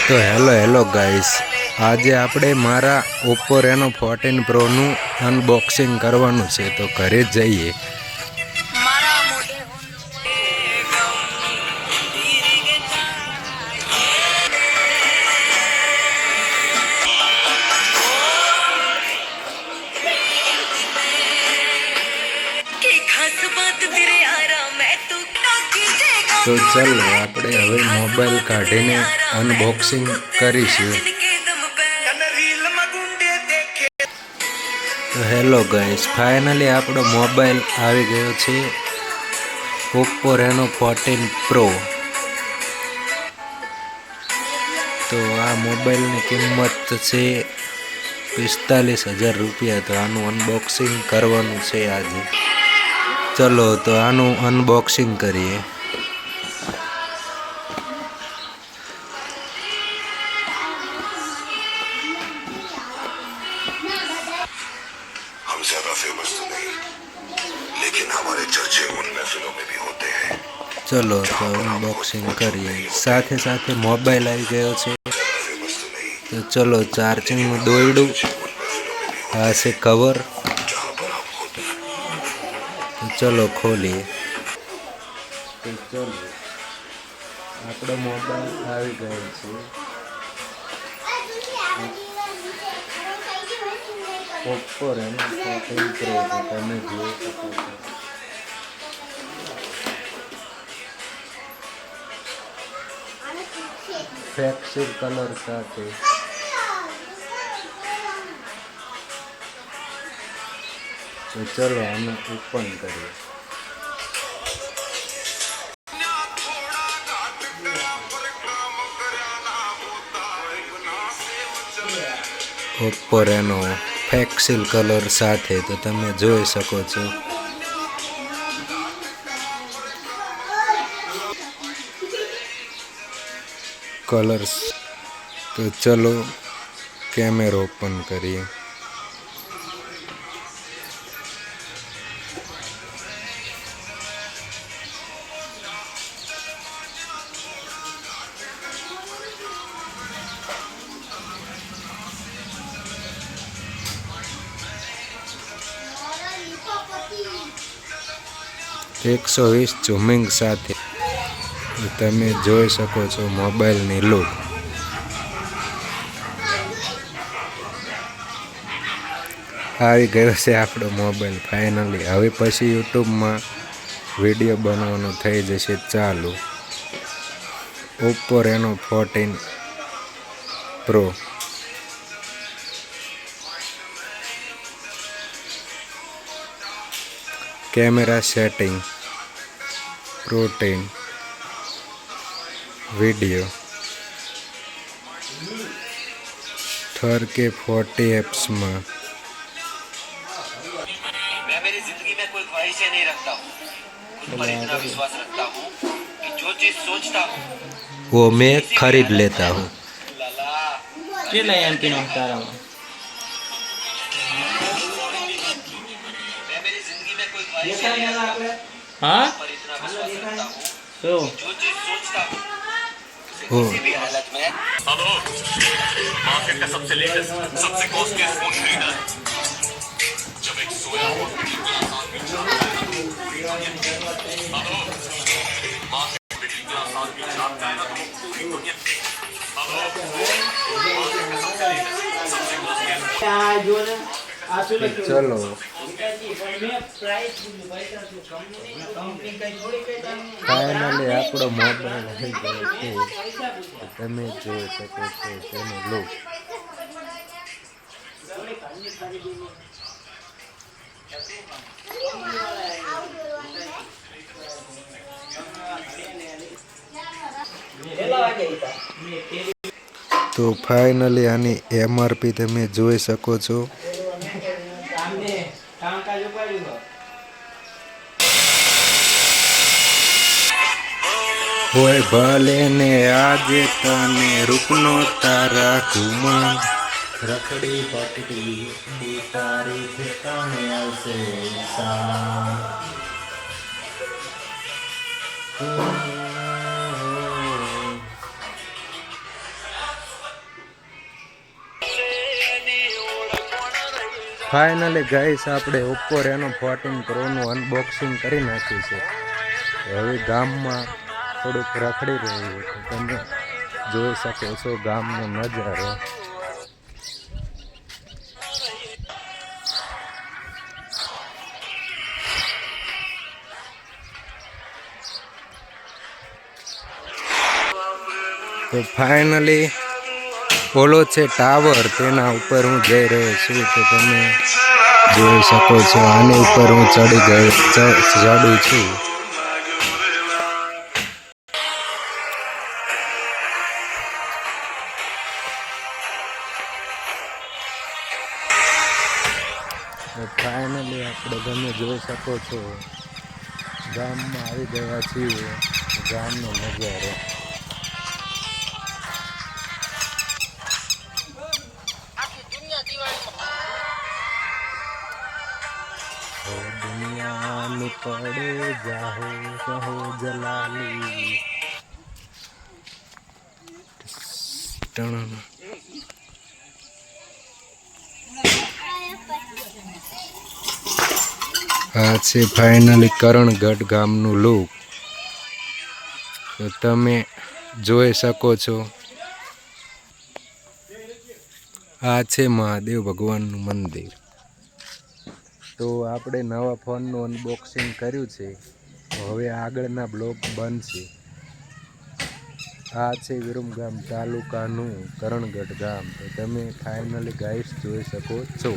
તો hello guys, આજે આપણે મારા Oppo Reno 14 Pro નું અનબોક્સિંગ કરવાનું છે. તો ઘરે જઈએ. તો ચાલો આપણે હવે મોબાઈલ કાઢીને અનબોક્સિંગ કરીશું. તો હેલો ગાઈસ, ફાઇનલી આપણો મોબાઈલ આવી ગયો છે, Oppo Reno 14 Pro. તો આ મોબાઈલની કિંમત છે 45,000 રૂપિયા. તો આનું અનબોક્સિંગ કરવાનું છે આજે. ચલો તો આનું અનબોક્સિંગ કરીએ. हम ज्यादा फेमस तो नहीं, लेकिन हमारे चर्चे उन महफिलों में भी होते हैं. चलो तो अनबॉक्सिंग करिए. साथे साथे मोबाइल आई गयो છે. तो चलो चार्जिंग में દોરડું, આ છે કવર. તો ચલો ખોલીએ. તો ચલો આપણો મોબાઈલ આવી ગયો છે, Oppo Reno 14 Pro. તમે જોઈ શકો છો. ફ્લેક્સી કલર સાથે. તો ચલો આને ઓપન કરીએ. Oppo Reno ફ્લેક્સી કલર સાથે. તો તમે જોઈ શકો છો. કલર્સ. તો ચલો કેમેરો ઓપન કરીએ. $120 ઝૂમિંગ સાથે. તમે જોઈ શકો છો મોબાઈલની લુક. આવી ગયો છે આપણો મોબાઈલ ફાઇનલી. હવે પછી યુટ્યુબમાં વિડીયો બનાવવાનું થઈ જશે ચાલુ. Oppo Reno 14 Pro. Camera setting, protein, video 4K 40fps में. मैं मेरी जिंदगी में कोई ख्वाहिशें नहीं रखता हूँ, खुद पर इतना विश्वास रखता हूँ कि जो चीज सोचता हूँ वो मैं खरीद लेता हूँ. हाँ ओ किसी भी हालत में. हेलो, मार्केट का सबसे लेटेस्ट, सबसे कॉस्टली फोन खरीदा है. जब एक सोया हुआ हेलो, मार्केट में इतना आसान भी छापता है ना तो पूरी दुनिया. हेलो, मार्केट का सबसे लेटेस्ट, सबसे कॉस्टली. चलो ફાઇનલી આપણો મોબાઈલ આવી ગયો છે. તમે જોઈ શકો છો તેનો લુક. તો ફાઇનલી આની MRP તમે જોઈ શકો છો. હોય ભલે ને આજે તને રૂપનો તારા કુમાર રખડી પટકી તારી ઠેકાણે આવશે સા. ફાઇનલી ગાઈસ આપણે ઓપ્પો રેનો 14 પ્રોનું અનબોક્સિંગ કરી નાખ્યું છે. હવે ગામમાં થોડુંક રખડી રહ્યું છે. તમે જોઈ શકો છો ગામનો નજારો. તો ફાઇનલી ઓલો છે ટાવર, તેના ઉપર હું જઈ રહ્યો છું. તો તમે જોઈ શકો છો આની ઉપર હું ચડું છું. ફાઇનલી આપણે તમે જોઈ શકો છો ગામમાં આવી ગયા છીએ. ગામનો નજારો. दुनिया में पड़े जाहो कहो जलाली. આ છે ફાઇનલી કરણગઢ ગામનું લુક. તો તમે જોઈ શકો છો આ છે મહાદેવ ભગવાનનું મંદિર. તો આપણે નવા ફોનનું અનબોક્સિંગ કર્યું છે. હવે આગળના બ્લોગ બનશે. આ છે વિરમગામ તાલુકાનું કરણગઢ ગામ. તો તમે ફાઇનલી ગાઈસ જોઈ શકો છો.